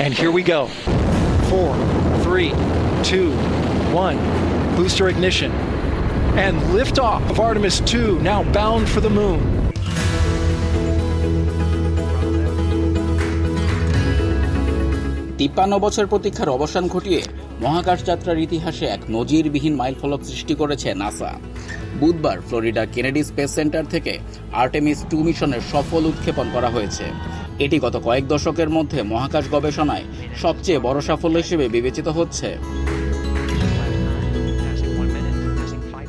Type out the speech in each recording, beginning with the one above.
And here we go. 4, 3, 2, 1. Booster ignition. And liftoff of Artemis 2, now bound for the moon. 53 বছর প্রতীক্ষার অবসান ঘটিয়ে মহাকাশ যাত্রার ইতিহাসে এক নজিরবিহীন মাইলফলক সৃষ্টি করেছে নাসা। বুধবার ফ্লোরিডার কেনেডি স্পেস সেন্টার থেকে আর্টেমিস 2 মিশনের সফল উৎক্ষেপণ করা হয়েছে। এটি গত কয়েক দশকের মধ্যে মহাকাশ গবেষণায় সবচেয়ে বড় সাফল্য হিসেবে বিবেচিত হচ্ছে।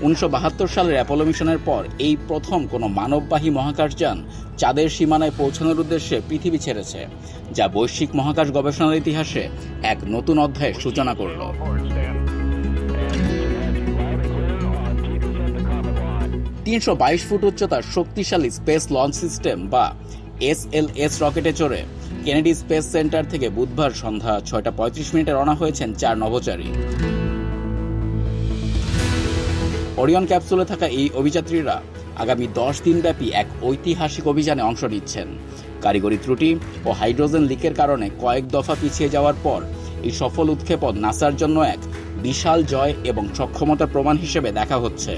1972 সালের অ্যাপোলো মিশনের পর এই প্রথম কোনো মানববাহী মহাকাশযান চাঁদের সীমানায় পৌঁছানোর উদ্দেশ্যে পৃথিবী ছেড়েছে, যা বৈশ্বিক মহাকাশ গবেষণার ইতিহাসে এক নতুন অধ্যায়ের সূচনা করল। 322 ফুট উচ্চতার শক্তিশালী স্পেস লঞ্চ সিস্টেম বা SLS রকেটে চড়ে কেনেডি স্পেস সেন্টার থেকে বুধবার সন্ধ্যা 6:35 রওনা হয়েছেন 4 নভোচারী। ওরিয়ন ক্যাপসুলে থাকা এই অভিযাত্রীরা আগামী 10 দিনব্যাপী এক ঐতিহাসিক অভিযানে অংশ নিচ্ছেন। কারিগরি ত্রুটি ও হাইড্রোজেন লিকের কারণে কয়েক দফা পিছিয়ে যাওয়ার পর এই সফল উৎক্ষেপণ নাসার জন্য এক বিশাল জয় এবং সক্ষমতার প্রমাণ হিসেবে দেখা হচ্ছে।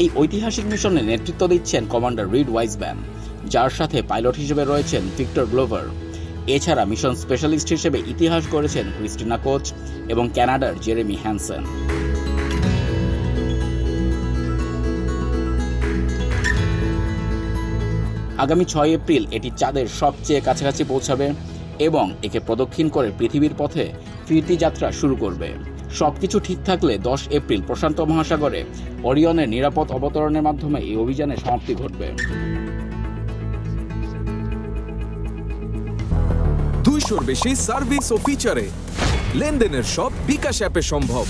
এই ঐতিহাসিক মিশনে নেতৃত্ব দিচ্ছেন কমান্ডার রিড ওয়াইজম্যান, যার সাথে পাইলট হিসেবে রয়েছেন ভিক্টর গ্লোভার। এছাড়া মিশন স্পেশালিস্ট হিসেবে ইতিহাস গড়েছেন ক্রিস্টিনা কোচ এবং কানাডার জেরেমি হ্যানসেন। আগামী 6 এপ্রিল এটি চাঁদের সবচেয়ে কাছাকাছি পৌঁছাবে এবং একে প্রদক্ষিণ করে পৃথিবীর পথে ফিরতি যাত্রা শুরু করবে। সবকিছু ঠিক থাকলে 10 এপ্রিল প্রশান্ত মহাসাগরে ওরিয়নের নিরাপদ অবতরণের মাধ্যমে এই অভিযানের সমাপ্তি ঘটবে। 200-র বেশি সার্ভিস ও ফিচারে লেনদেনের সব বিকাশ অ্যাপে সম্ভব।